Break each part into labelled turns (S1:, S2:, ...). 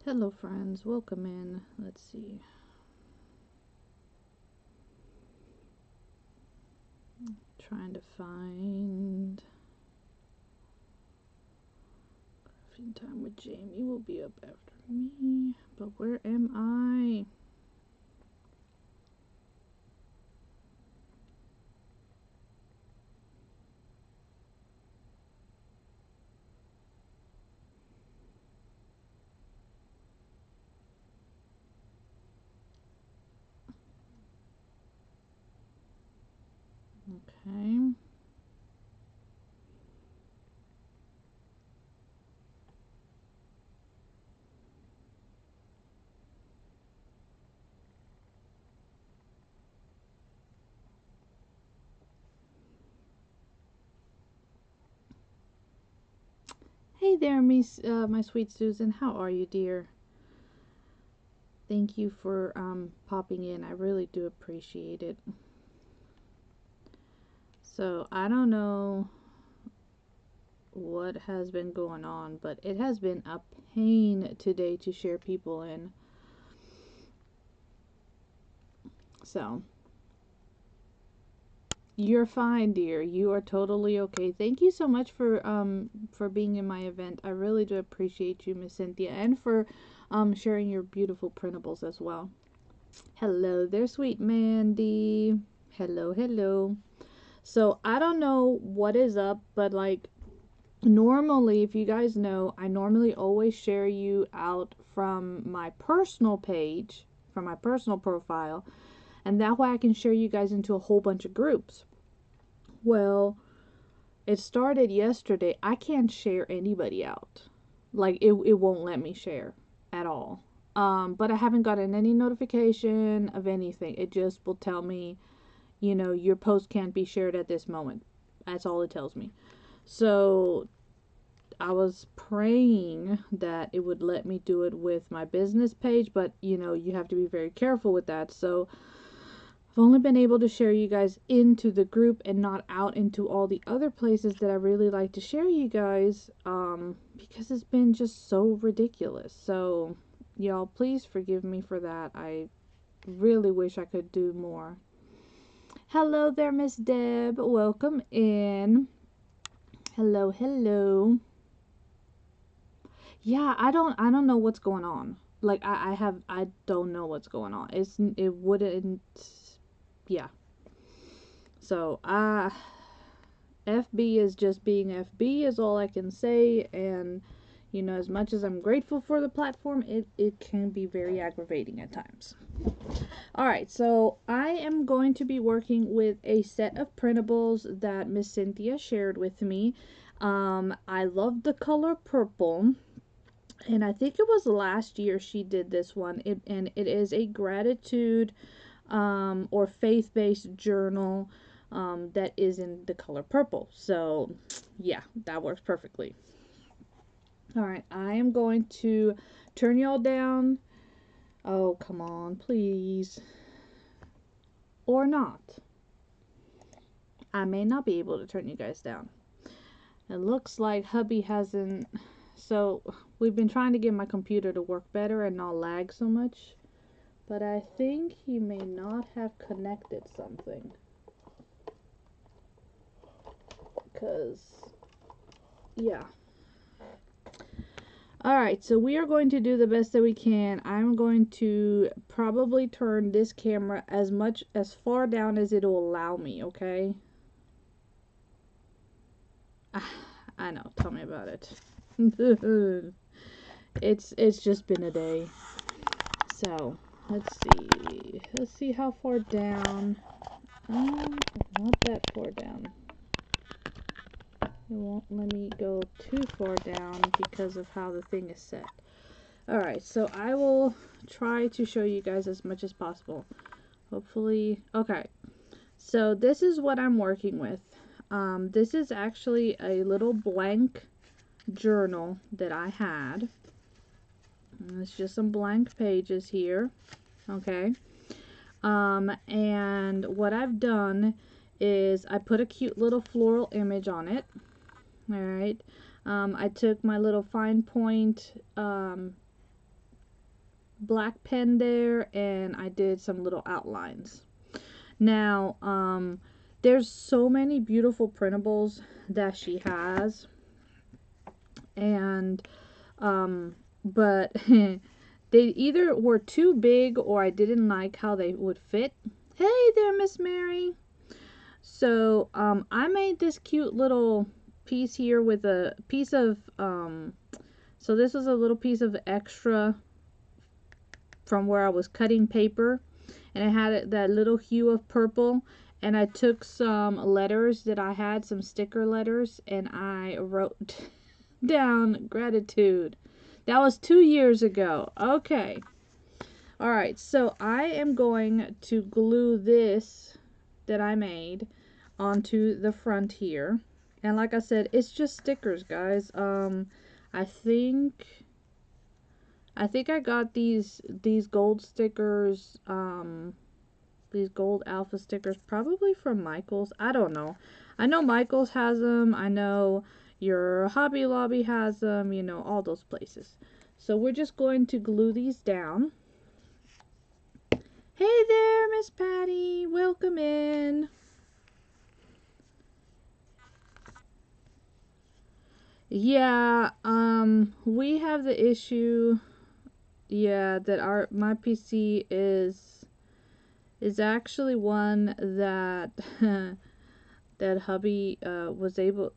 S1: Hello friends, welcome in. Let's see. Trying to find crafting time with Jamie will be up after me. But where am I? Okay. Hey there, my sweet Susan. How are you, dear? Thank you for popping in. I really do appreciate it. So, I don't know what has been going on, but it has been a pain today to share people in. So, you're fine, dear. You are totally okay. Thank you so much for being in my event. I really do appreciate you, Miss Cynthia, and for sharing your beautiful printables as well. Hello there, sweet Mandy. Hello, hello. So I don't know what is up, but like normally, if you guys know, I normally always share you out from my personal page, from my personal profile, and that way I can share you guys into a whole bunch of groups. Well, it started yesterday. I can't share anybody out. Like it won't let me share at all. But I haven't gotten any notification of anything. It just will tell me, your post can't be shared at this moment. That's all it tells me. So I was praying that it would let me do it with my business page, but you have to be very careful with that. So I've only been able to share you guys into the group and not out into all the other places that I really like to share you guys, because it's been just so ridiculous. So y'all, please forgive me for that. I really wish I could do more. Hello there, Miss Deb. Welcome in. Hello, hello. Yeah, I don't know what's going on. Like I don't know what's going on. It wouldn't. Yeah. So FB is just being FB is all I can say, and as much as I'm grateful for the platform, it can be very aggravating at times. Alright, so I am going to be working with a set of printables that Miss Cynthia shared with me. I love the color purple, and I think it was last year she did this one. And it is a gratitude or faith-based journal that is in the color purple. So yeah, that works perfectly. All right, I am going to turn y'all down. Oh, come on, please. Or not. I may not be able to turn you guys down. It looks like hubby hasn't. So we've been trying to get my computer to work better and not lag so much, but I think he may not have connected something. Because, yeah. Alright, so we are going to do the best that we can. I'm going to probably turn this camera as far down as it'll allow me, okay? I know, tell me about it. It's just been a day. So, let's see how far down. Not that far down. It won't let me go too far down because of how the thing is set. Alright, so I will try to show you guys as much as possible. Hopefully, okay. So this is what I'm working with. This is actually a little blank journal that I had. It's just some blank pages here. Okay. And what I've done is I put a cute little floral image on it. Alright. I took my little fine point black pen there, and I did some little outlines. Now, there's so many beautiful printables that she has, and but they either were too big or I didn't like how they would fit. Hey there, Miss Mary. So I made this cute little piece here with a piece of so this was a little piece of extra from where I was cutting paper, and I had that little hue of purple, and I took some letters that I had, some sticker letters, and I wrote down gratitude. That was 2 years ago. Okay. Alright, so I am going to glue this that I made onto the front here. And like I said, it's just stickers, guys. I think I got these gold stickers, these gold alpha stickers probably from Michael's. I don't know. I know Michael's has them. I know your Hobby Lobby has them, you know, all those places. So we're just going to glue these down. Hey there, Miss Patty. Welcome in. Yeah, we have the issue, yeah, that my PC is actually one that that hubby was able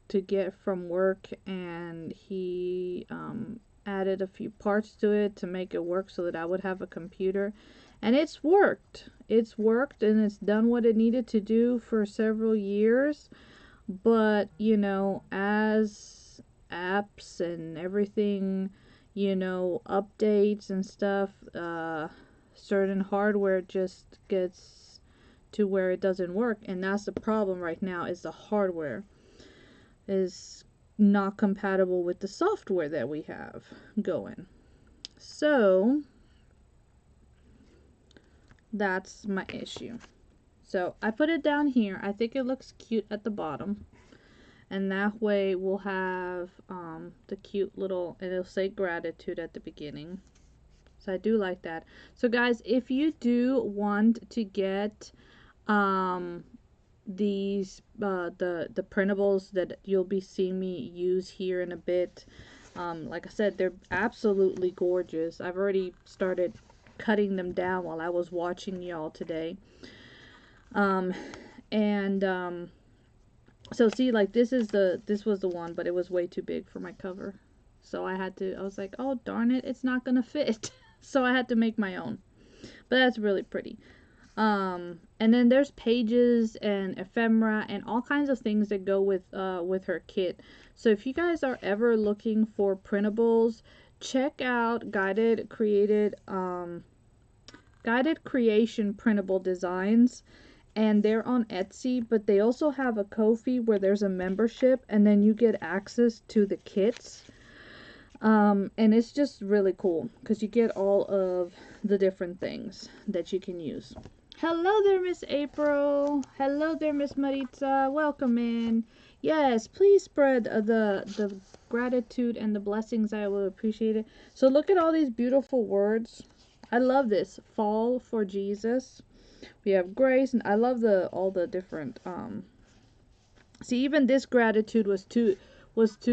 S1: to get from work, and he added a few parts to it to make it work so that I would have a computer, and it's worked. It's worked, and it's done what it needed to do for several years. But you know, as apps and everything, you know, updates and stuff, certain hardware just gets to where it doesn't work, and that's the problem right now, is the hardware is not compatible with the software that we have going. So that's my issue. So I put it down here. I think it looks cute at the bottom, and that way we'll have the cute little, and it'll say gratitude at the beginning. So I do like that. So guys, if you do want to get these the printables that you'll be seeing me use here in a bit, like I said, they're absolutely gorgeous. I've already started cutting them down while I was watching y'all today. So see, like this was the one, but it was way too big for my cover. So I was like, oh darn it, it's not gonna fit. So I had to make my own. But that's really pretty. And then there's pages and ephemera and all kinds of things that go with her kit. So if you guys are ever looking for printables, check out Guided Creation Printable Designs. And they're on Etsy, but they also have a Ko-fi where there's a membership, and then you get access to the kits. And it's just really cool because you get all of the different things that you can use. Hello there, Miss April. Hello there, Miss Maritza. Welcome in. Yes, please spread the gratitude and the blessings. I will appreciate it. So look at all these beautiful words. I love this. Fall for Jesus. We have grace, and I love all the different see, even this gratitude was too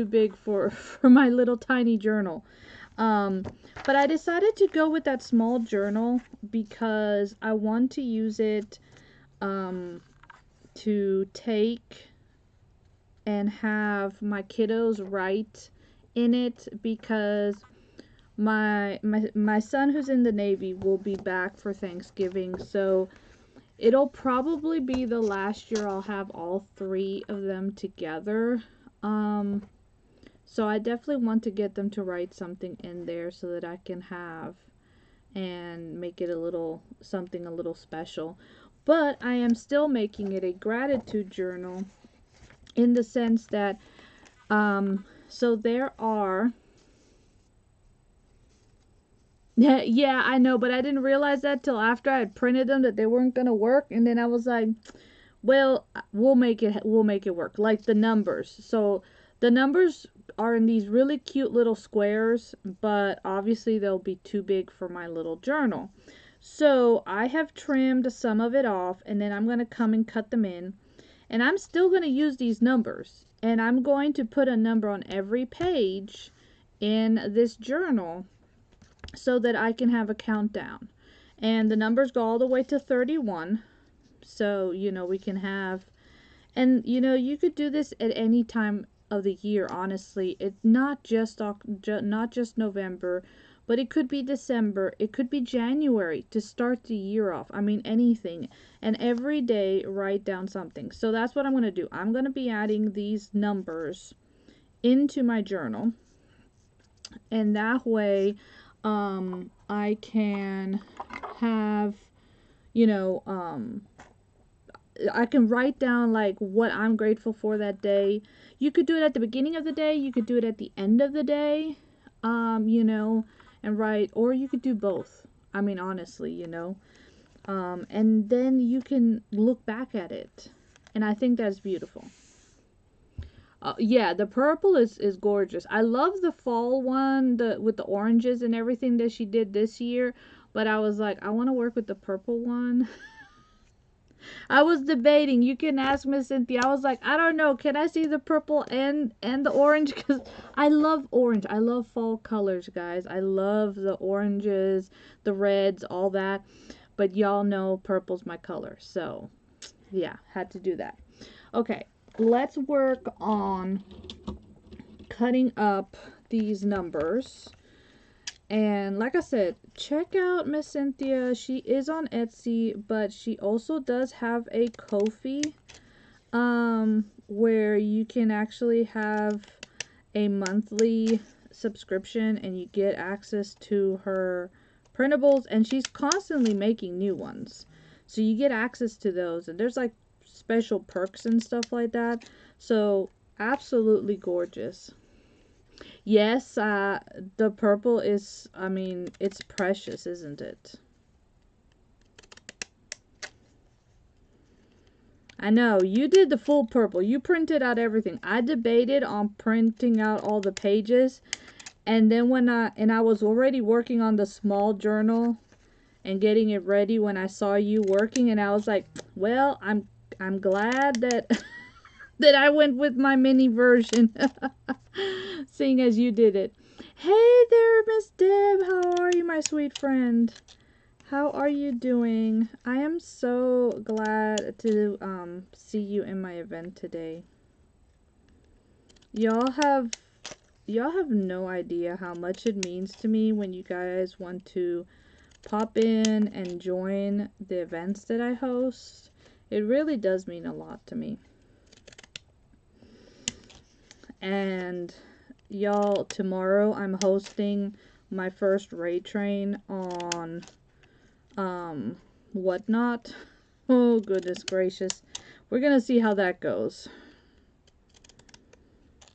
S1: big for my little tiny journal. But I decided to go with that small journal because I want to use it to take and have my kiddos write in it, because my son, who's in the Navy, will be back for Thanksgiving, so it'll probably be the last year I'll have all three of them together. So I definitely want to get them to write something in there so that I can have and make it something a little special. But I am still making it a gratitude journal, in the sense that so there are yeah, I know, but I didn't realize that till after I had printed them, that they weren't gonna work, and then I was like, well, we'll make it work, like the numbers. So The numbers are in these really cute little squares, but obviously they'll be too big for my little journal. So I have trimmed some of it off, and then I'm going to come and cut them in. And I'm still going to use these numbers. And I'm going to put a number on every page in this journal so that I can have a countdown. And the numbers go all the way to 31. So, you know, we can have, and you know, you could do this at any time of the year, honestly. It's not just November, but it could be December, it could be January to start the year off. I mean, anything. And every day write down something. So that's what I'm going to do. I'm going to be adding these numbers into my journal, and that way I can have, you know, I can write down like what I'm grateful for that day. You could do it at the beginning of the day, you could do it at the end of the day, you know, and write, or you could do both. I mean, honestly, you know, and then you can look back at it, and I think that's beautiful. Yeah, the purple is gorgeous. I love the fall one, with the oranges and everything that she did this year, but I was like, I want to work with the purple one. I was debating. You can ask Miss Cynthia. I was like, I don't know. Can I see the purple and the orange? Because I love orange. I love fall colors, guys. I love the oranges, the reds, all that. But y'all know purple's my color. So, yeah, had to do that. Okay, let's work on cutting up these numbers. And like I said, check out Miss Cynthia. She is on Etsy, but she also does have a Ko-fi, where you can actually have a monthly subscription and you get access to her printables, and she's constantly making new ones. So you get access to those, and there's like special perks and stuff like that. So absolutely gorgeous. Yes, the purple is, I mean, it's precious, isn't it? I know, you did the full purple. You printed out everything. I debated on printing out all the pages, and then I was already working on the small journal and getting it ready when I saw you working, and I was like, well, I'm glad that that I went with my mini version, seeing as you did it. Hey there, Miss Deb. How are you, my sweet friend? How are you doing? I am so glad to see you in my event today. Y'all have no idea how much it means to me when you guys want to pop in and join the events that I host. It really does mean a lot to me. And y'all, tomorrow I'm hosting my first raid train on Whatnot. Oh goodness gracious. We're gonna see how that goes.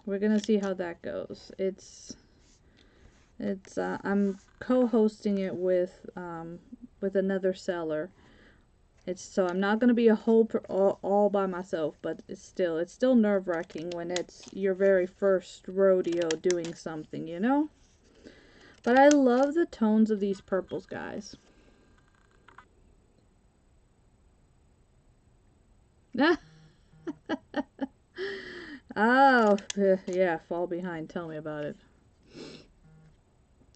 S1: We're gonna see how that goes. It's I'm co-hosting it with another seller. So I'm not gonna be all by myself, but it's still nerve-wracking when it's your very first rodeo doing something, you know? But I love the tones of these purples, guys. Oh, yeah, fall behind. Tell me about it.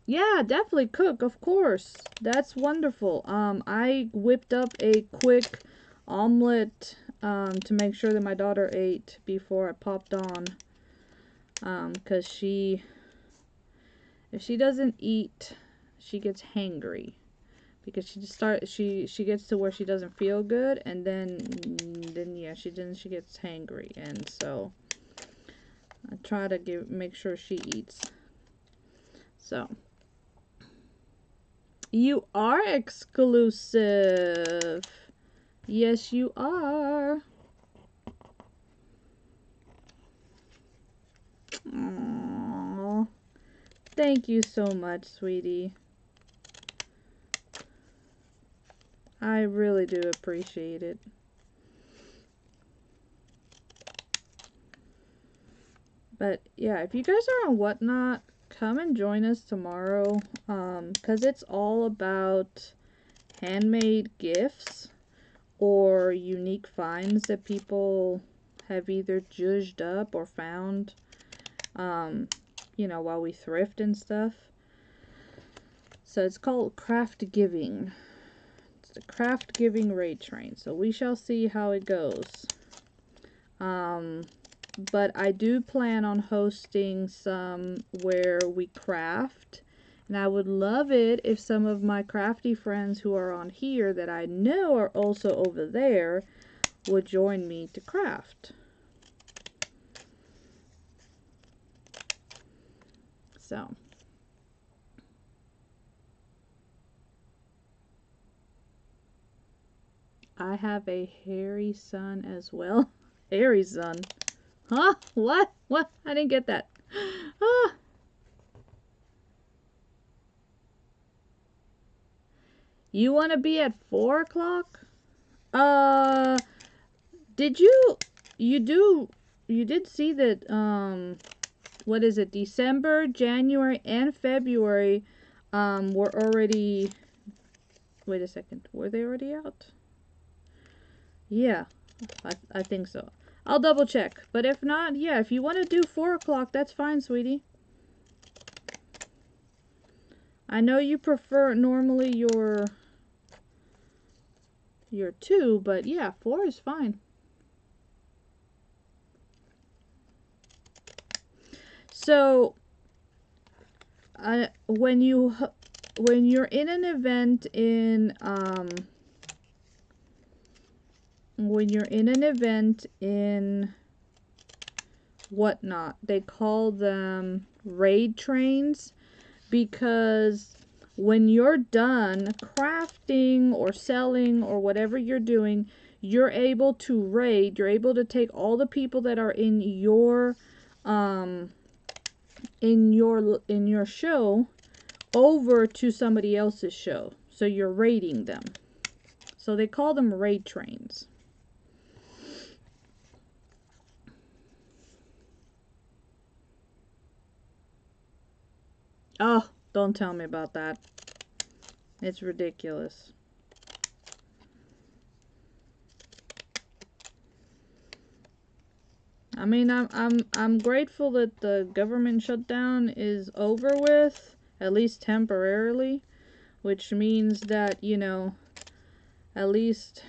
S1: Yeah, definitely cook, of course. That's wonderful. I whipped up a quick omelet to make sure that my daughter ate before I popped on. Because if she doesn't eat, she gets hangry. Because she gets to where she doesn't feel good, and then yeah, she gets hangry, and so I try to make sure she eats. So. You are exclusive. Yes, you are. Aww. Thank you so much, sweetie. I really do appreciate it. But yeah, if you guys are on Whatnot, come and join us tomorrow, because it's all about handmade gifts or unique finds that people have either judged up or found, you know, while we thrift and stuff. So it's called Craft Giving. It's the Craft Giving Raid Train. So we shall see how it goes. But I do plan on hosting some where we craft. And I would love it if some of my crafty friends who are on here that I know are also over there would join me to craft. So. I have a hairy son as well. Hairy son. Huh? What? What? I didn't get that. Ah. You want to be at 4 o'clock? Did you did see that, what is it, December, January, and February, were already, wait a second, were they already out? Yeah, I think so. I'll double check. But if not, yeah, if you want to do 4 o'clock, that's fine, sweetie. I know you prefer normally your 2, but yeah, 4 is fine. So, when you're in an event in Whatnot, they call them raid trains, because when you're done crafting or selling or whatever you're doing, you're able to raid, you're able to take all the people that are in your show over to somebody else's show. So you're raiding them. So they call them raid trains. Oh, don't tell me about that. It's ridiculous. I mean, I'm grateful that the government shutdown is over with, at least temporarily, which means that, you know, at least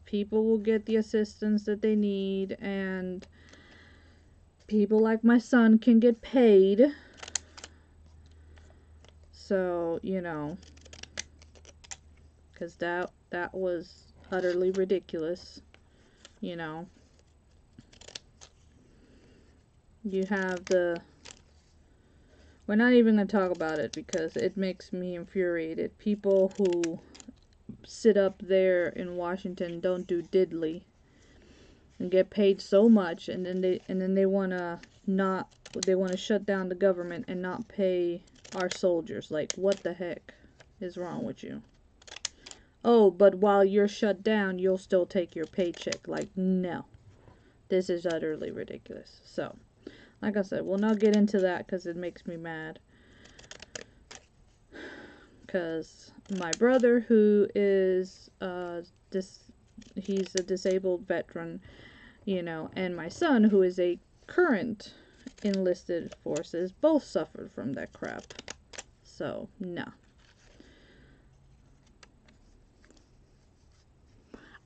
S1: people will get the assistance that they need, and people like my son can get paid. So, you know, because that was utterly ridiculous, you know. You have we're not even going to talk about it because it makes me infuriated. People who sit up there in Washington don't do diddly and get paid so much, and then they want to shut down the government and not pay our soldiers. Like, what the heck is wrong with you? Oh, but while you're shut down, you'll still take your paycheck. Like, no. This is utterly ridiculous. So, like I said, we'll not get into that because it makes me mad. Because my brother, who is he's a disabled veteran, you know, and my son, who is a current enlisted forces, both suffered from that crap. So, no.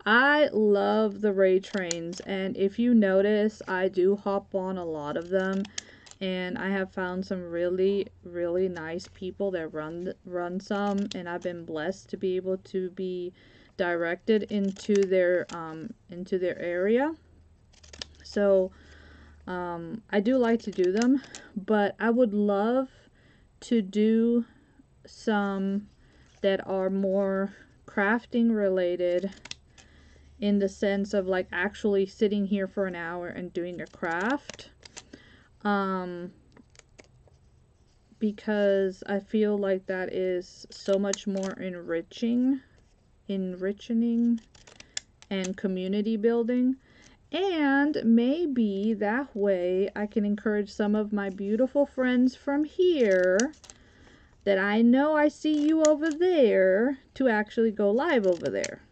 S1: I love the raid trains, and if you notice, I do hop on a lot of them, and I have found some really, really nice people that run some, and I've been blessed to be able to be directed into their area. So I do like to do them, but I would love to do some that are more crafting related, in the sense of like actually sitting here for an hour and doing a craft. Because I feel like that is so much more enriching and community building. And maybe that way I can encourage some of my beautiful friends from here that I know I see you over there to actually go live over there.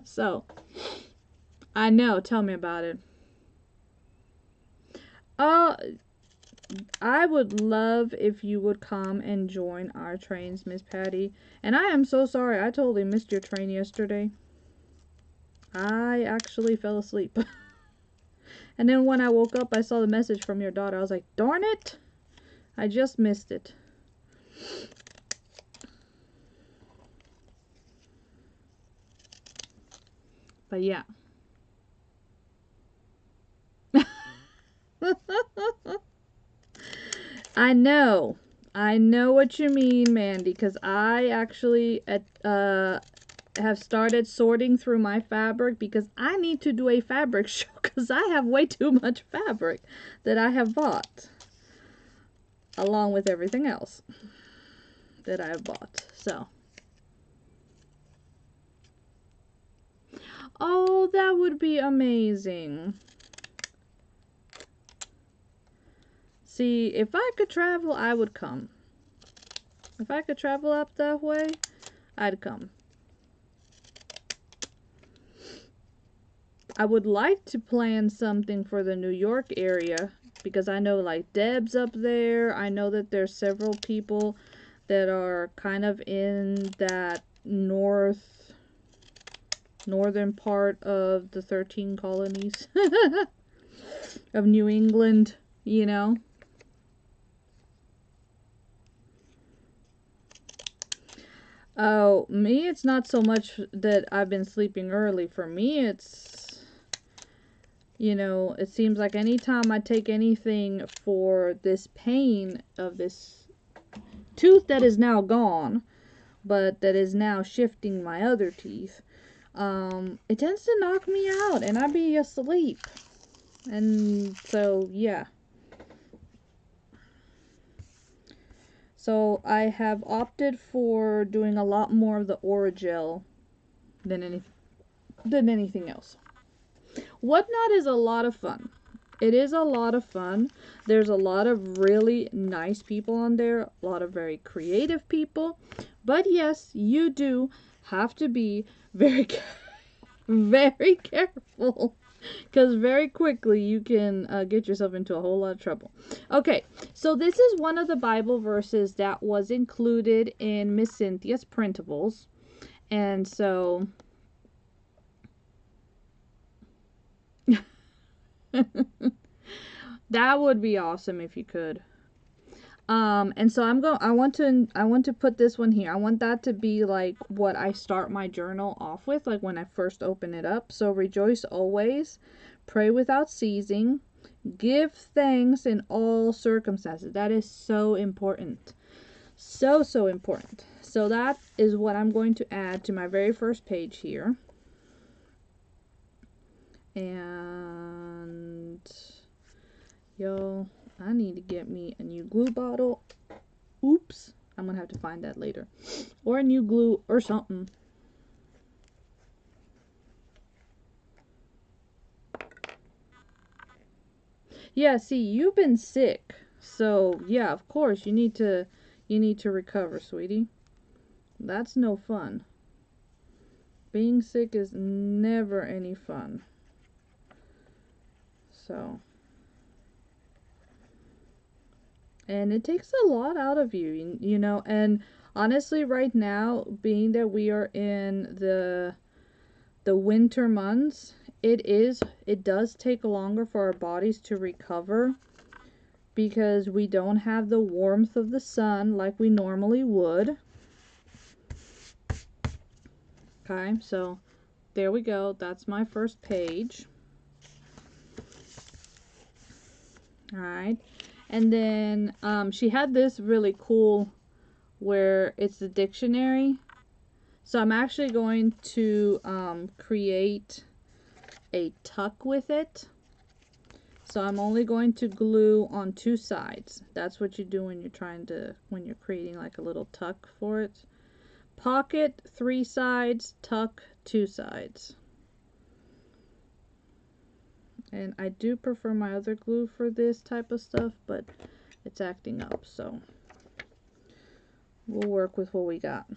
S1: So, I know. Tell me about it. Oh, I would love if you would come and join our trains, Miss Patty. And I am so sorry. I totally missed your train yesterday. I actually fell asleep. And then when I woke up, I saw the message from your daughter. I was like, darn it. I just missed it. But yeah. I know. I know what you mean, Mandy, because I actually have started sorting through my fabric because I need to do a fabric show because I have way too much fabric that I have bought, along with everything else that I have bought. So, oh, that would be amazing. See, if I could travel, I would come. If I could travel up that way, I'd come. I would like to plan something for the New York area because I know like Deb's up there. I know that there's several people that are kind of in that northern part of the 13 colonies of New England, you know. Oh, me, it's not so much that I've been sleeping early. For me, it's, you know, it seems like anytime I take anything for this pain of this tooth that is now gone, but that is now shifting my other teeth, it tends to knock me out and I be asleep. And so, yeah. So I have opted for doing a lot more of the Oragel than anything else. Whatnot is a lot of fun. It is a lot of fun. There's a lot of really nice people on there, a lot of very creative people. But yes, you do have to be very, very careful because very quickly you can get yourself into a whole lot of trouble. Okay, so this is one of the Bible verses that was included in Miss Cynthia's printables. And so that would be awesome if you could. And so I want to put this one here. I want that to be like what I start my journal off with, like when I first open it up. So rejoice always, pray without ceasing, give thanks in all circumstances. That is so important. So important. So that is what I'm going to add to my very first page here. And yo, I need to get me a new glue bottle. Oops. I'm going to have to find that later. Or a new glue or something. Yeah, see, you've been sick. So, yeah, of course, you need to recover, sweetie. That's no fun. Being sick is never any fun. So, and it takes a lot out of you, you know, and honestly right now, being that we are in the winter months, it does take longer for our bodies to recover because we don't have the warmth of the sun like we normally would. Okay, so there we go. That's my first page. All right. And then she had this really cool where it's the dictionary. So I'm actually going to create a tuck with it. So I'm only going to glue on 2 sides. That's what you do when you're creating like a little tuck for it. Pocket 3 sides, tuck 2 sides. And I do prefer my other glue for this type of stuff, but it's acting up, so we'll work with what we got.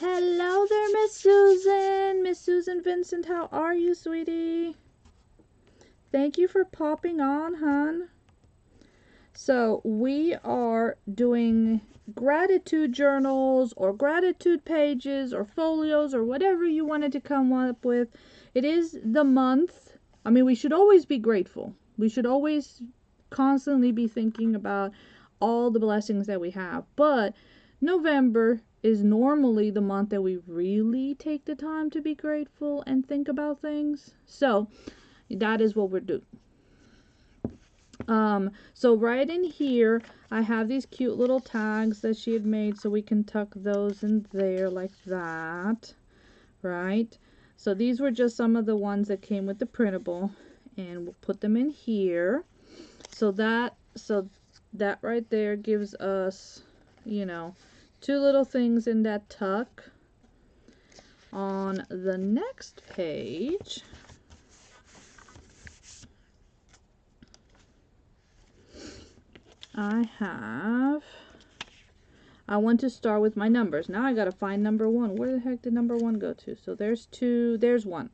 S1: Hello there, Miss Susan. Miss Susan Vincent, how are you, sweetie? Thank you for popping on, hon. So we are doing gratitude journals or gratitude pages or folios or whatever you wanted to come up with. It is the month. I mean, we should always be grateful. We should always constantly be thinking about all the blessings that we have. But November is normally the month that we really take the time to be grateful and think about things. So that is what we're doing. So right in here, I have these cute little tags that she had made, so we can tuck those in there like that, right? So these were just some of the ones that came with the printable, and we'll put them in here. So that right there gives us, you know, two little things in that tuck. On the next page, I want to start with my numbers. Now I gotta find number one. Where the heck did number one go to? So there's two, there's one.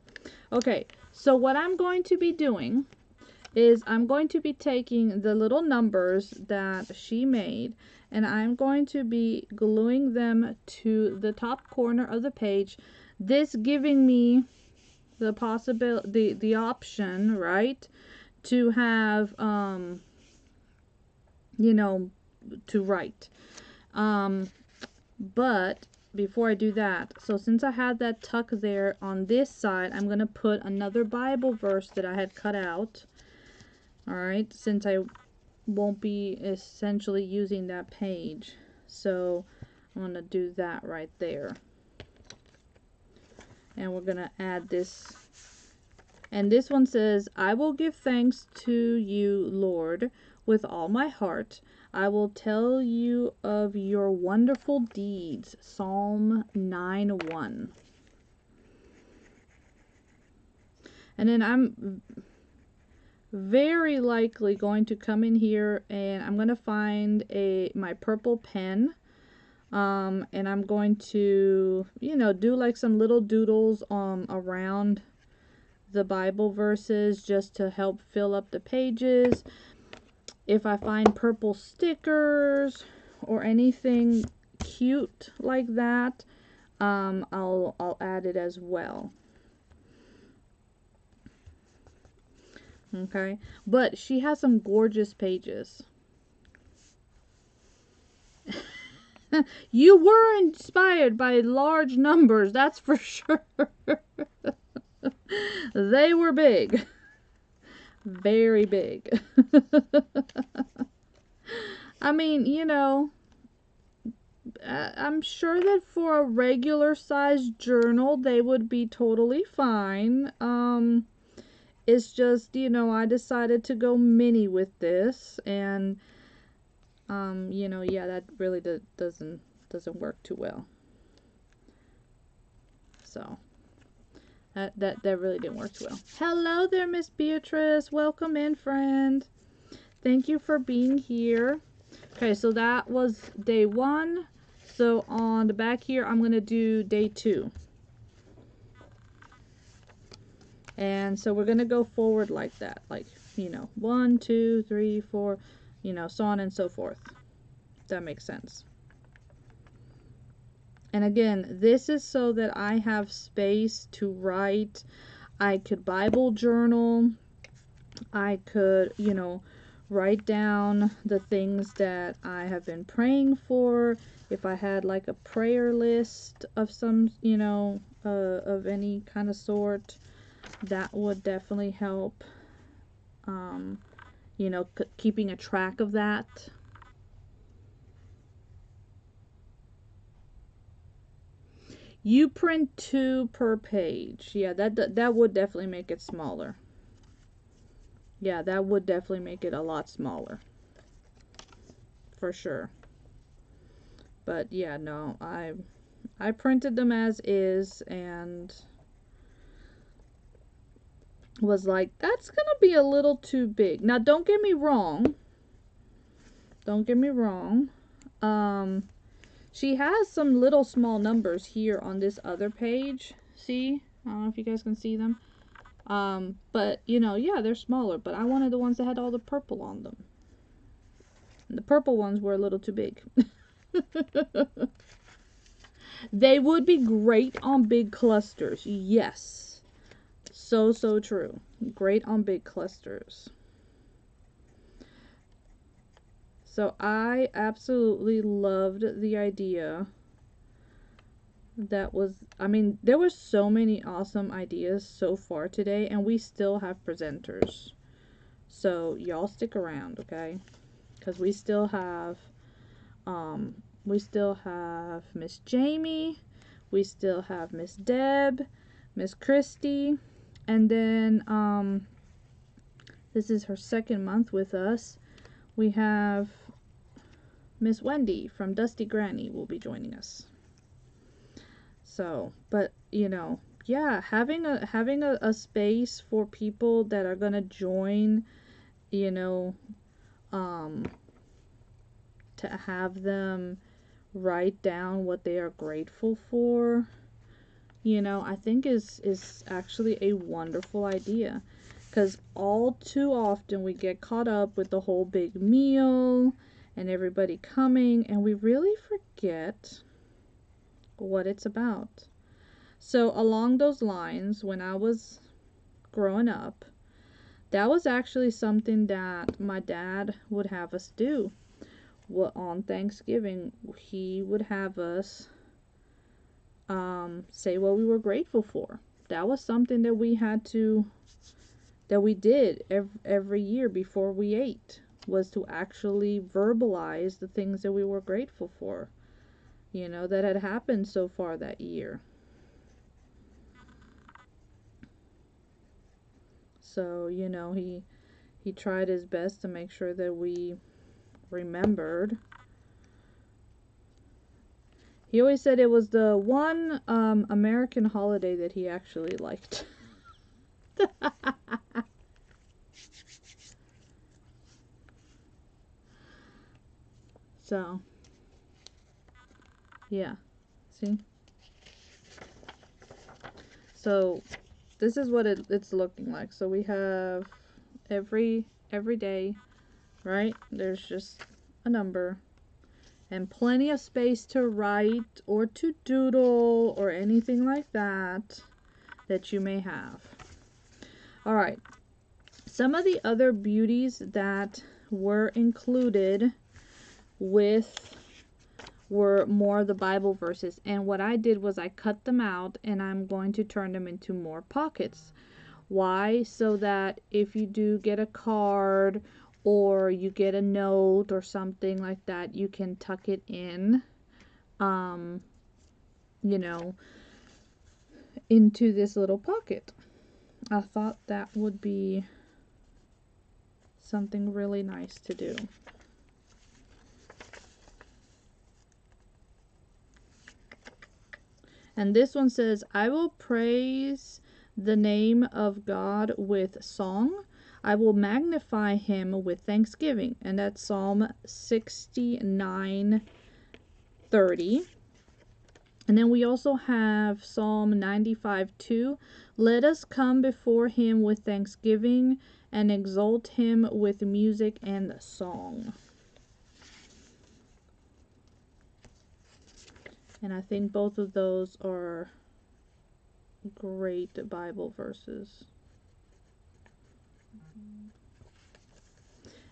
S1: Okay, so what I'm going to be doing is I'm going to be taking the little numbers that she made, and I'm going to be gluing them to the top corner of the page. This giving me the possibility, the option, right, to have, you know, to write. But before I do that, so since I had that tuck there on this side, I'm going to put another Bible verse that I had cut out. Alright, since I won't be essentially using that page. So I'm going to do that right there. And we're going to add this. And this one says, I will give thanks to you, Lord, with all my heart. I will tell you of your wonderful deeds. Psalm 9:1. And then I'm very likely going to come in here and I'm going to find my purple pen. And I'm going to, you know, do like some little doodles around the Bible verses just to help fill up the pages. If I find purple stickers or anything cute like that, I'll add it as well. Okay, but she has some gorgeous pages. You were inspired by large numbers, that's for sure. They were big. Very big. I mean, you know, I'm sure that for a regular sized journal, they would be totally fine. It's just, you know, I decided to go mini with this, and, you know, yeah, that really doesn't work too well. So that really didn't work too well. Hello there, Miss Beatrice. Welcome in, friend. Thank you for being here. Okay, so that was day 1. So on the back here, I'm going to do day 2. And so we're going to go forward like that. Like, you know, 1, 2, 3, 4, you know, so on and so forth. If that makes sense. And again, this is so that I have space to write. I could Bible journal. I could, you know, write down the things that I have been praying for. If I had like a prayer list of some, you know, of any kind of sort, that would definitely help. You know, keeping a track of that. You print 2 per page. Yeah, that would definitely make it smaller. Yeah, that would definitely make it a lot smaller. For sure. But yeah, no, I printed them as is and was like, that's gonna be a little too big. Now, don't get me wrong. Don't get me wrong. She has some little small numbers here on this other page. See? I don't know if you guys can see them. But, you know, yeah, they're smaller. But I wanted the ones that had all the purple on them. And the purple ones were a little too big. They would be great on big clusters. Yes. So, so true. Great on big clusters. So I absolutely loved the idea. That was, I mean, there were so many awesome ideas so far today, and we still have presenters. So y'all stick around, okay? Because we still have Miss Jamie, we still have Miss Deb, Miss Christy, and then this is her second month with us. We have Miss Wendy from Dusty Granny will be joining us. So, but you know, yeah, having a space for people that are gonna join, you know, um, to have them write down what they are grateful for, you know, I think is actually a wonderful idea. Because all too often we get caught up with the whole big meal and everybody coming, and we really forget what it's about. So along those lines, when I was growing up, that was actually something that my dad would have us do. Well, on Thanksgiving, he would have us say what we were grateful for. That was something that we did every year before we ate, was to actually verbalize the things that we were grateful for, you know, that had happened so far that year. So, you know, he tried his best to make sure that we remembered. He always said it was the one American holiday that he actually liked. So, yeah. See? So, this is what it's looking like. So, we have every day, right? There's just a number and plenty of space to write or to doodle or anything like that you may have. All right. Some of the other beauties that were included with were more the Bible verses, and what I did was I cut them out and I'm going to turn them into more pockets. Why? So that if you do get a card or you get a note or something like that, you can tuck it in, you know, into this little pocket. I thought that would be something really nice to do. And this one says, I will praise the name of God with song. I will magnify him with thanksgiving. And that's Psalm 69:30. And then we also have Psalm 95:2. Let us come before him with thanksgiving and exalt him with music and song. And I think both of those are great Bible verses.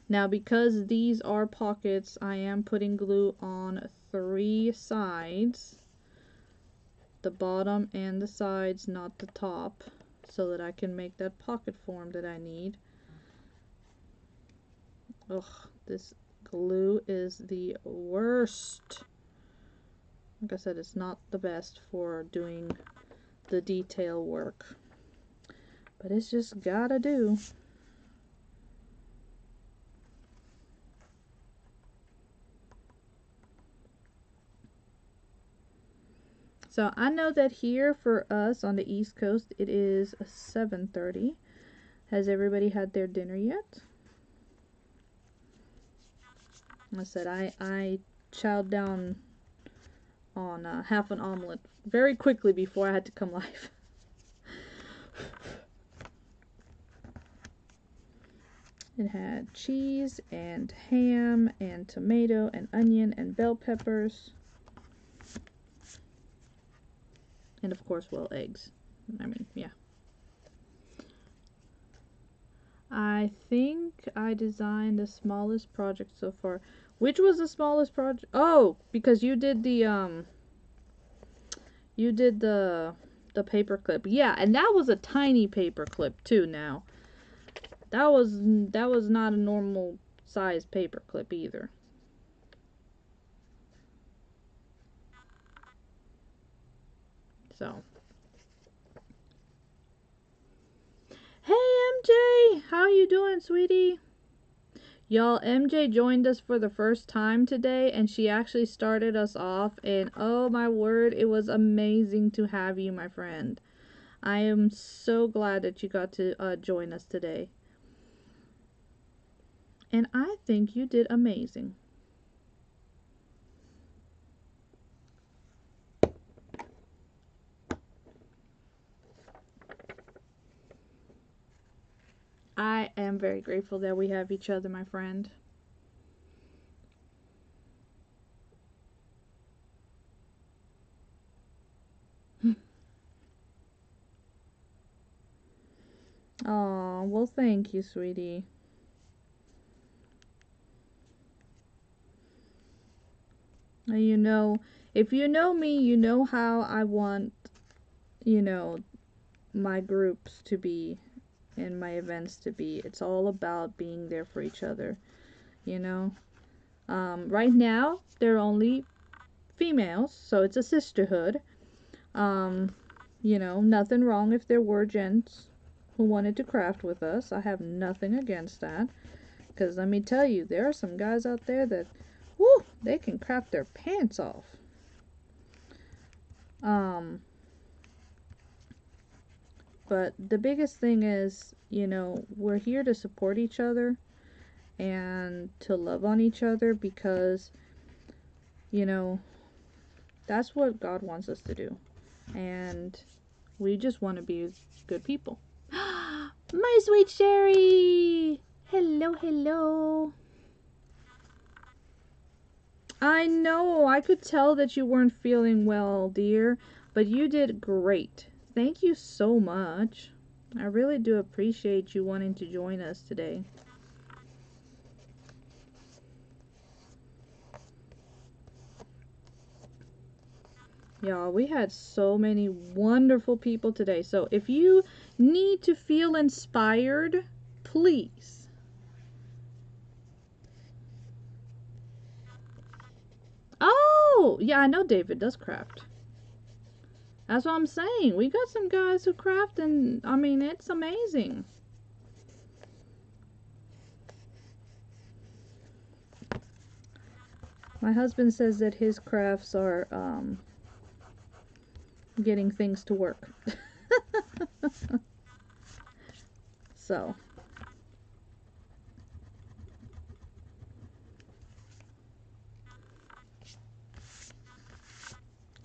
S1: Now, because these are pockets, I am putting glue on 3 sides. The bottom and the sides, not the top, so that I can make that pocket form that I need. Ugh, this glue is the worst. Like I said, it's not the best for doing the detail work, but it's just gotta do. So I know that here for us on the East Coast, it is 7:30. Has everybody had their dinner yet? I said I chowed down on half an omelet very quickly before I had to come live. It had cheese and ham and tomato and onion and bell peppers. And of course, well, eggs. I mean, yeah. I think I designed the smallest project so far. Which was the smallest project? Oh, because you did the paper clip. Yeah, and that was a tiny paper clip too now. That was not a normal size paper clip either. So, hey MJ, how you doing, sweetie? Y'all, MJ joined us for the first time today, and she actually started us off, and oh my word, it was amazing to have you, my friend. I am so glad that you got to join us today. And I think you did amazing. I am very grateful that we have each other, my friend. Oh, well, thank you, sweetie. You know, if you know me, you know how I want, my groups to be and my events to be. It's all about being there for each other, you know. Right now, they're only females, so it's a sisterhood. Nothing wrong if there were gents who wanted to craft with us. I have nothing against that. Because let me tell you, there are some guys out there that, whoo, they can craft their pants off. But the biggest thing is, we're here to support each other and to love on each other because, that's what God wants us to do. And we just want to be good people. My sweet Sherry! Hello, hello. I know, I could tell that you weren't feeling well, dear, but you did great. Thank you so much. I really do appreciate you wanting to join us today. Y'all, we had so many wonderful people today. So if you need to feel inspired, please. Oh, yeah, I know David does craft. That's what I'm saying. We got some guys who craft, and I mean, it's amazing. My husband says that his crafts are getting things to work. So.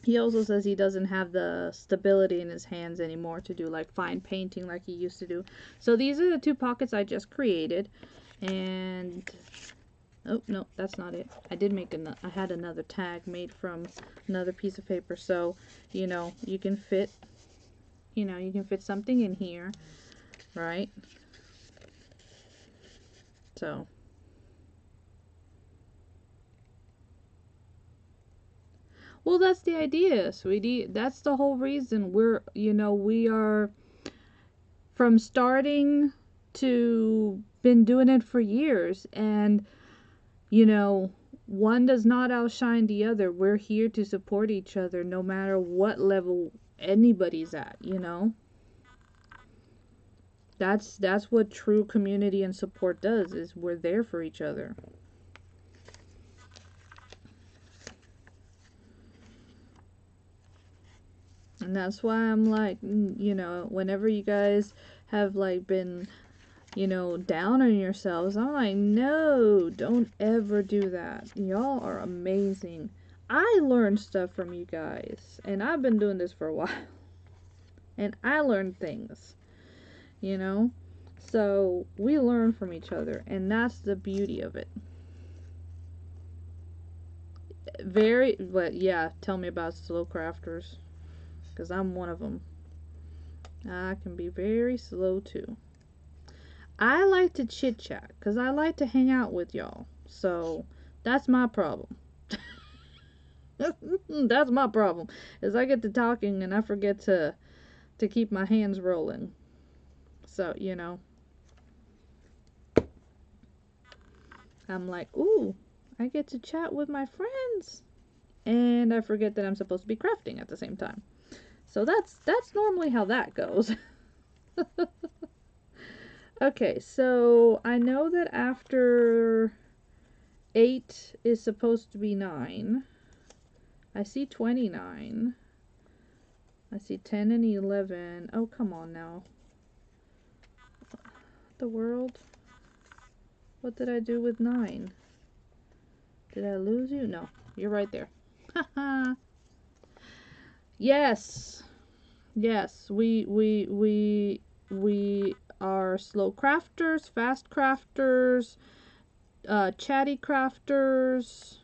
S1: He also says he doesn't have the stability in his hands anymore to do like fine painting like he used to do. So these are the two pockets I just created. And oh no, that's not it. I did make I had another tag made from another piece of paper. So, you can fit something in here, right? So well, that's the idea, sweetie. That's the whole reason we are from starting to been doing it for years, and one does not outshine the other. We're here to support each other no matter what level anybody's at. That's what true community and support does, is we're there for each other. And that's why I'm like, you know, whenever you guys have like been, you know, down on yourselves, I'm like, no, don't ever do that. Y'all are amazing. I learned stuff from you guys, and I've been doing this for a while, and I learned things, you know? So we learn from each other, and that's the beauty of it. But yeah, tell me about slow crafters, because I'm one of them. I can be very slow too. I like to chit chat because I like to hang out with y'all. So that's my problem. That's my problem. Is I get to talking and I forget to keep my hands rolling. So, you know, I'm like, ooh, I get to chat with my friends. And I forget that I'm supposed to be crafting at the same time. So that's normally how that goes. Okay, so I know that after 8 is supposed to be 9. I see 29. I see 10 and 11. Oh, come on now. The world? What did I do with 9? Did I lose you? No, you're right there. Haha. Yes. Yes, we are slow crafters, fast crafters, chatty crafters,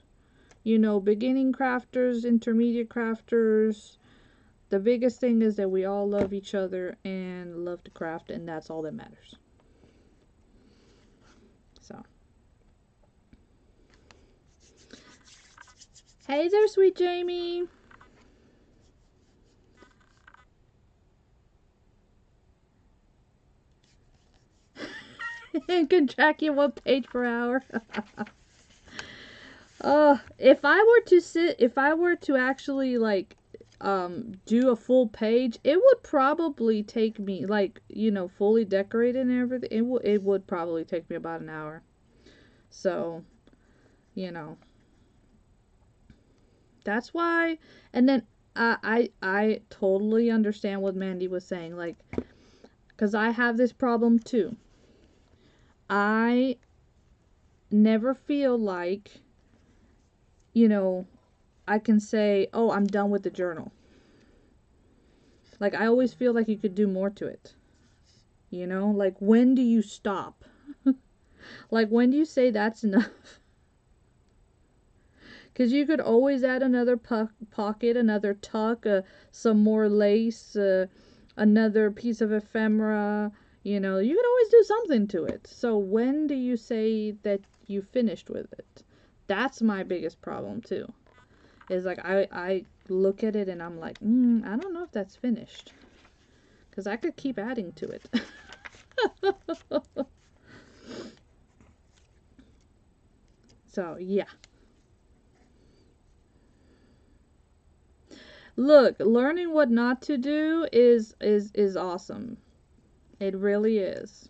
S1: you know, beginning crafters, intermediate crafters. The biggest thing is that we all love each other and love to craft, and that's all that matters. So, hey there, sweet Jamie. And can track you 1 page per hour. If I were to actually like do a full page, it would probably take me, like, you know, fully decorated and everything, it would probably take me about an hour. So, you know, that's why. And then I totally understand what Mandy was saying, like, because I have this problem too. I never feel like, you know, I can say, oh, I'm done with the journal. Like, I always feel like you could do more to it. You know, like, when do you stop? Like, when do you say that's enough? Because you could always add another pocket, another tuck, some more lace, another piece of ephemera. You know, you could always do something to it. So when do you say that you finished with it? That's my biggest problem too. Is like, I look at it and I'm like, I don't know if that's finished. Because I could keep adding to it. So, yeah. Look, learning what not to do is awesome. It really is.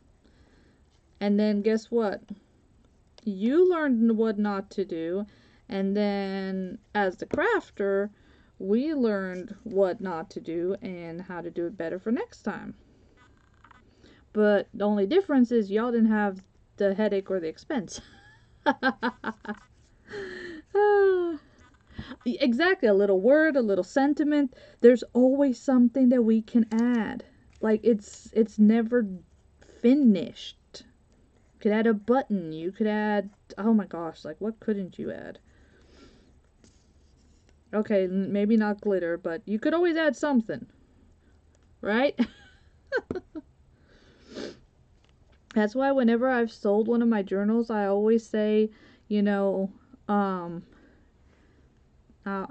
S1: And then guess what? You learned what not to do, and then as the crafter, we learned what not to do and how to do it better for next time. But the only difference is y'all didn't have the headache or the expense. Exactly, a little word, a little sentiment. There's always something that we can add. Like, it's never finished. You could add a button. You could add, oh my gosh, like, what couldn't you add? Okay, maybe not glitter, but you could always add something. Right? That's why whenever I've sold one of my journals, I always say, you know, I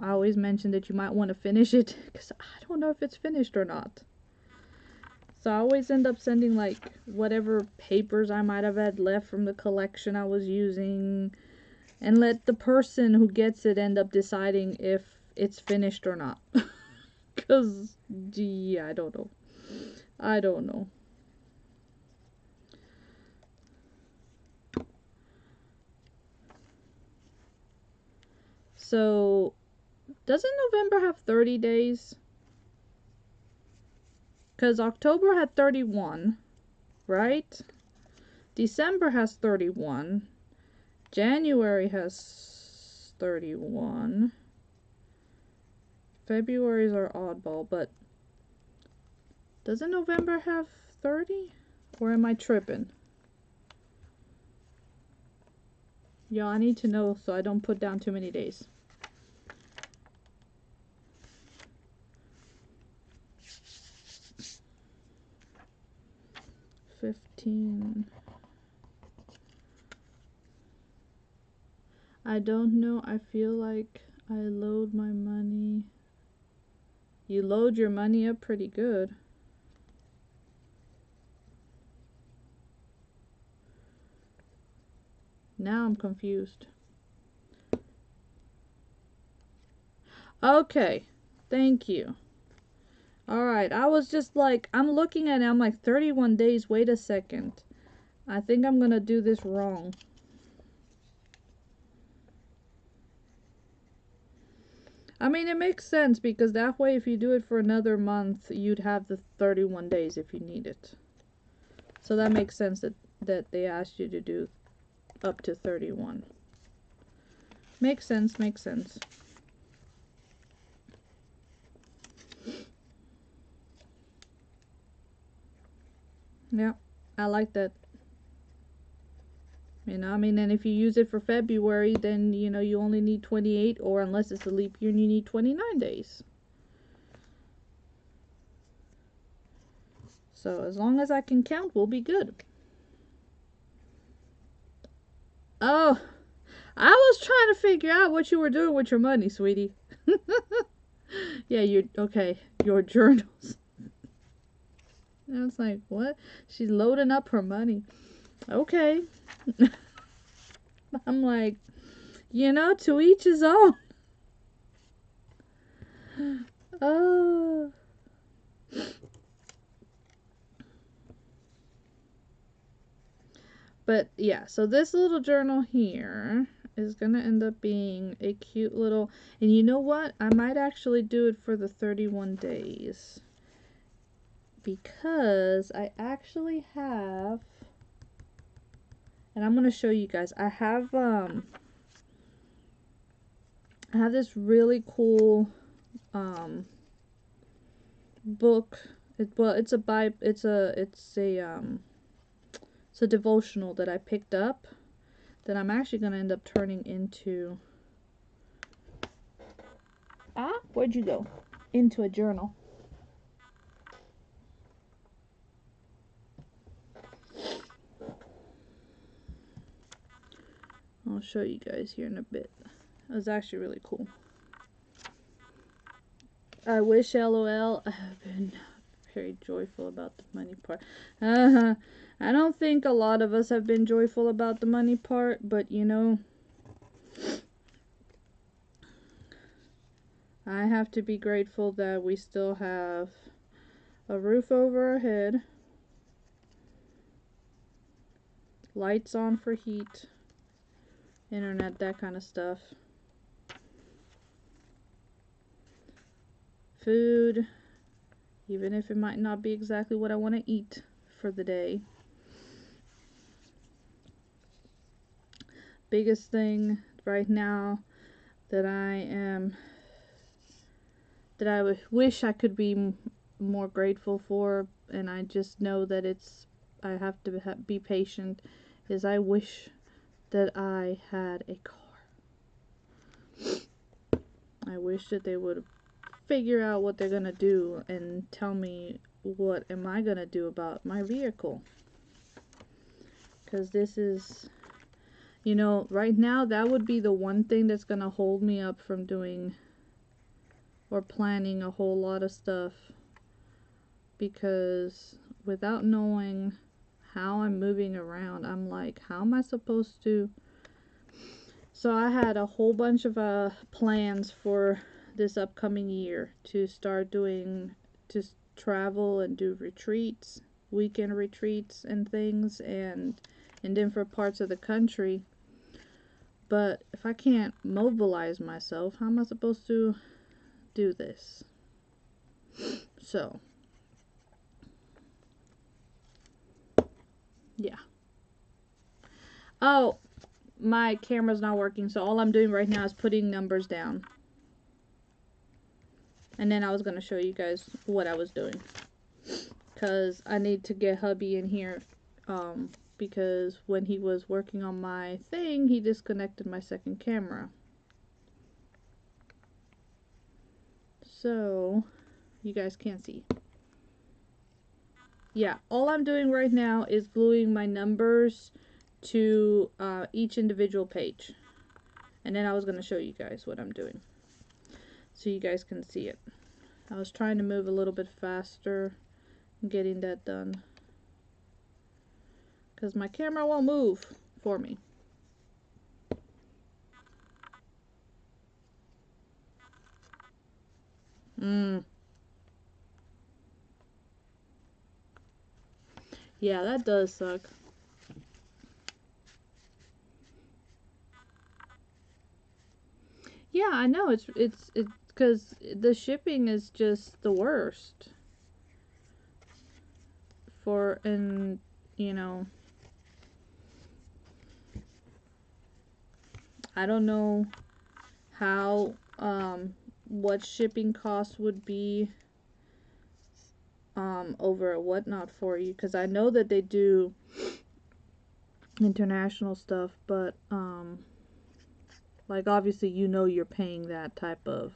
S1: always mention that you might want to finish it, because I don't know if it's finished or not. So I always end up sending, like, whatever papers I might have had left from the collection I was using, and let the person who gets it end up deciding if it's finished or not. Because, yeah, I don't know. I don't know. So, doesn't November have 30 days? Because October had 31, right? December has 31. January has 31. February's our oddball, but doesn't November have 30? Or am I tripping? Y'all, I need to know so I don't put down too many days. I don't know. I feel like I load my money. You load your money up pretty good. Now I'm confused. Okay. Thank you. Alright, I was just like, I'm looking at it, I'm like, 31 days, wait a second. I think I'm gonna do this wrong. I mean, it makes sense because that way if you do it for another month, you'd have the 31 days if you need it. So that makes sense that they asked you to do up to 31. Makes sense, makes sense. Yeah, I like that. You know, I mean, and if you use it for February, then, you know, you only need 28, or unless it's a leap year, you need 29 days. So as long as I can count, we'll be good. Oh, I was trying to figure out what you were doing with your money, sweetie. Yeah, okay, your journals. I was like, what? She's loading up her money. Okay. I'm like, you know, to each his own. Oh. But yeah, so this little journal here is gonna end up being a cute little, and you know what? I might actually do it for the 31 days. Because I actually have, and I'm gonna show you guys, I have this really cool book. It's a devotional that I picked up that I'm actually gonna end up turning into where'd you go? Into a journal. I'll show you guys here in a bit. It was actually really cool. I wish LOL. I have been very joyful about the money part. I don't think a lot of us have been joyful about the money part, but you know, I have to be grateful that we still have a roof over our head, lights on for heat, internet, that kind of stuff, food, even if it might not be exactly what I want to eat for the day. Biggest thing right now that I wish I could be more grateful for, and I just know that I have to be patient, is I wish that I had a car. I wish that they would figure out what they're gonna do and tell me what am I gonna do about my vehicle. Because this is, you know, right now that would be the one thing that's gonna hold me up from doing or planning a whole lot of stuff, because without knowing how I'm moving around, I'm like, how am I supposed to? So I had a whole bunch of plans for this upcoming year to start doing, to travel and do retreats, weekend retreats and things, and in different parts of the country. But if I can't mobilize myself, how am I supposed to do this? So Yeah. Oh, my camera's not working, so all I'm doing right now is putting numbers down. And then I was going to show you guys what I was doing. Because I need to get hubby in here. Because when he was working on my thing, he disconnected my second camera. So, you guys can't see. Yeah, all I'm doing right now is gluing my numbers to each individual page. And then I was going to show you guys what I'm doing, so you guys can see it. I was trying to move a little bit faster getting that done, because my camera won't move for me. Yeah, that does suck. Yeah, I know, it's because the shipping is just the worst. And you know, I don't know how what shipping costs would be over at Whatnot for you, because I know that they do international stuff, but like obviously you're paying that type of,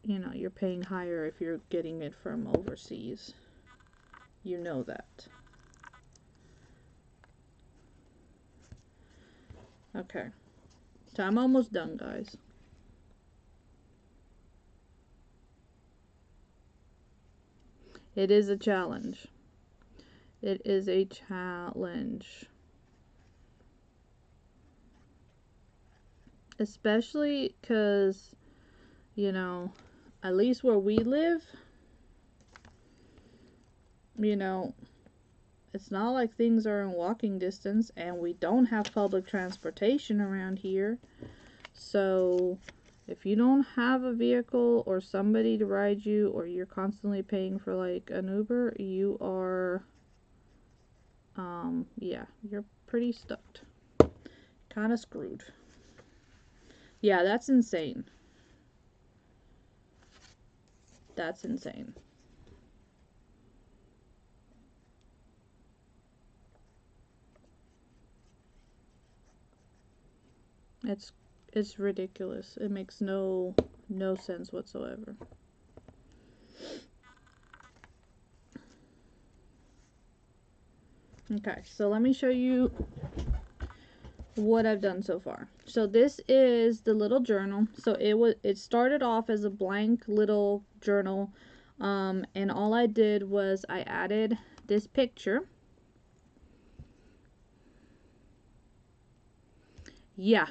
S1: you're paying higher if you're getting it from overseas. You know that. Okay. So I'm almost done, guys. It is a challenge. It is a challenge. Especially because, at least where we live, it's not like things are in walking distance, and we don't have public transportation around here. So if you don't have a vehicle or somebody to ride you, or you're constantly paying for like an Uber, you are, yeah, you're pretty stuck. Kind of screwed. Yeah, that's insane. That's insane. It's ridiculous. It makes no sense whatsoever. Okay, so let me show you what I've done so far. So this is the little journal. So it started off as a blank little journal, and all I did was I added this picture. Yeah,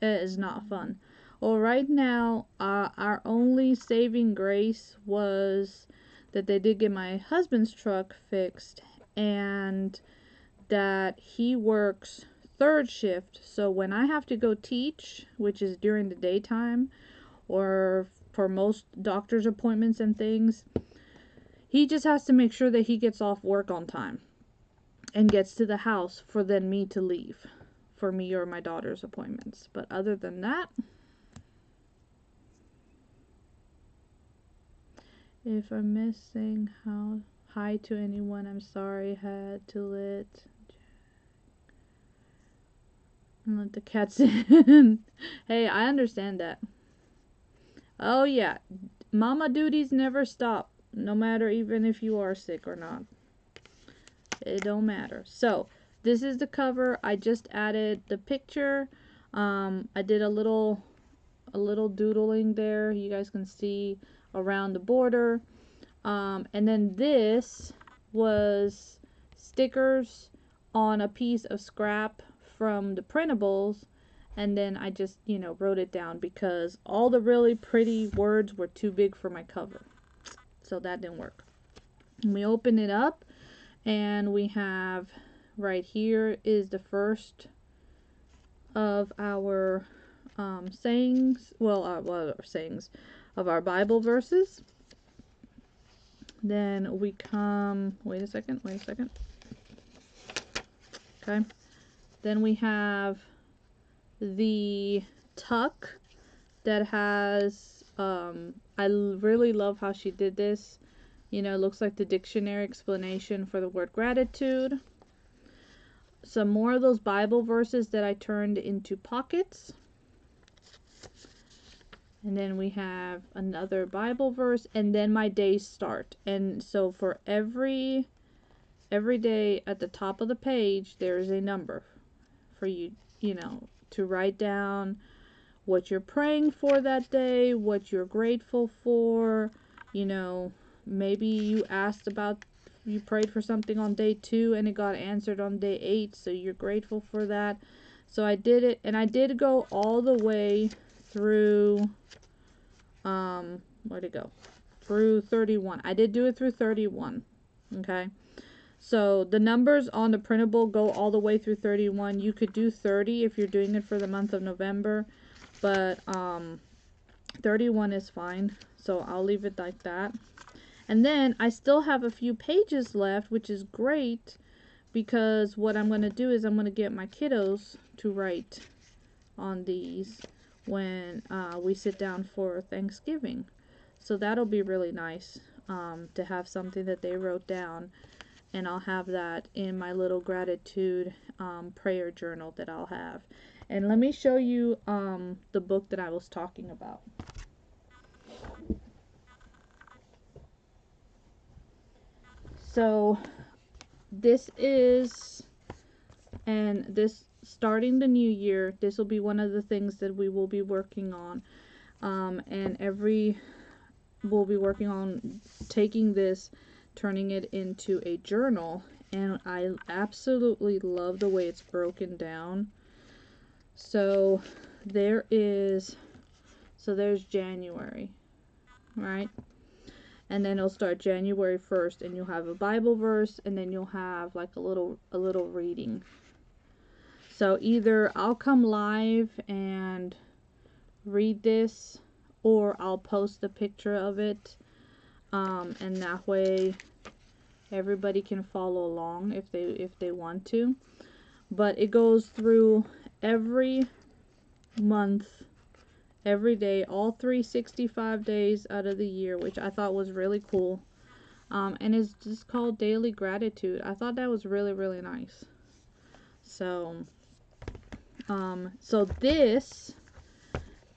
S1: it is not fun. Well, right now, our only saving grace was that they did get my husband's truck fixed, and that he works third shift. So when I have to go teach, which is during the daytime, or for most doctor's appointments and things, he just has to make sure that he gets off work on time and gets to the house for then me to leave for me or my daughter's appointments. But other than that, if I'm missing hi to anyone, I'm sorry, had to let the cats in. Hey, I understand that. Oh yeah, mama duties never stop, no matter even if you are sick or not. It don't matter. So this is the cover. I just added the picture. I did a little doodling there. You guys can see around the border. And then this was stickers on a piece of scrap from the printables, and then I just, wrote it down because all the really pretty words were too big for my cover. So that didn't work. And we open it up, and we have right here is the first of our sayings, well, our sayings of our Bible verses. Then we come, wait a second. Okay. Then we have the tuck that has, I really love how she did this. You know, it looks like the dictionary explanation for the word gratitude. Some more of those Bible verses that I turned into pockets. And then we have another Bible verse, and then my days start. And so for every day at the top of the page, there is a number for you, you know, to write down what you're praying for that day, what you're grateful for. You know, maybe you prayed for something on day 2 and it got answered on day 8, so you're grateful for that. So I did it, and I did go all the way through, where'd it go? Through 31. I did do it through 31. Okay. So the numbers on the printable go all the way through 31. You could do 30 if you're doing it for the month of November, but 31 is fine. So I'll leave it like that. And then I still have a few pages left, which is great, because what I'm going to do is I'm going to get my kiddos to write on these when we sit down for Thanksgiving. So that'll be really nice, to have something that they wrote down, and I'll have that in my little gratitude prayer journal that I'll have. And let me show you the book that I was talking about. So this is, and this, starting the new year, this will be one of the things that we will be working on, and we'll be working on taking this, turning it into a journal, and I absolutely love the way it's broken down. So there's January, right? And then it'll start January 1st, and you'll have a Bible verse, and then you'll have like a little reading. So either I'll come live and read this, or I'll post a picture of it, and that way everybody can follow along if they want to. But it goes through every month, every day, all 365 days out of the year, which I thought was really cool. And it's just called Daily Gratitude. I thought that was really, really nice. So this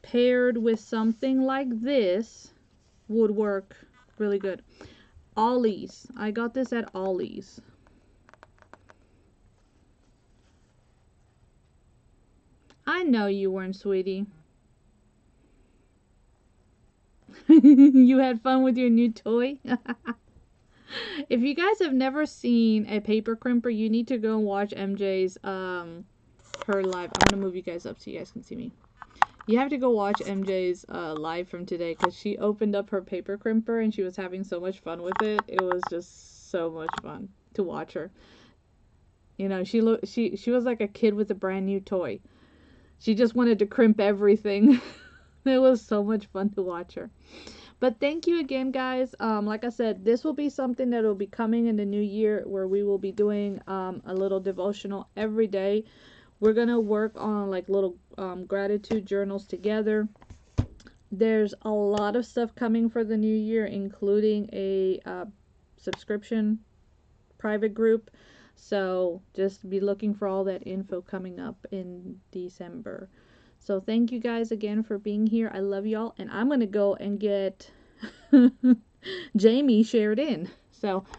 S1: paired with something like this would work really good. Ollie's. I got this at Ollie's. I know you weren't, sweetie. You had fun with your new toy? If you guys have never seen a paper crimper, you need to go and watch MJ's her live. I'm gonna move you guys up so you guys can see me. You have to go watch MJ's live from today, because she opened up her paper crimper and she was having so much fun with it. It was just so much fun to watch her. You know, she was like a kid with a brand new toy. She just wanted to crimp everything. It was so much fun to watch her. But thank you again, guys. Like I said, this will be something that will be coming in the new year, where we will be doing a little devotional every day. We're going to work on like little gratitude journals together. There's a lot of stuff coming for the new year, including a subscription private group. So just be looking for all that info coming up in December. So thank you guys again for being here. I love y'all, and I'm going to go and get Jamie shared in. So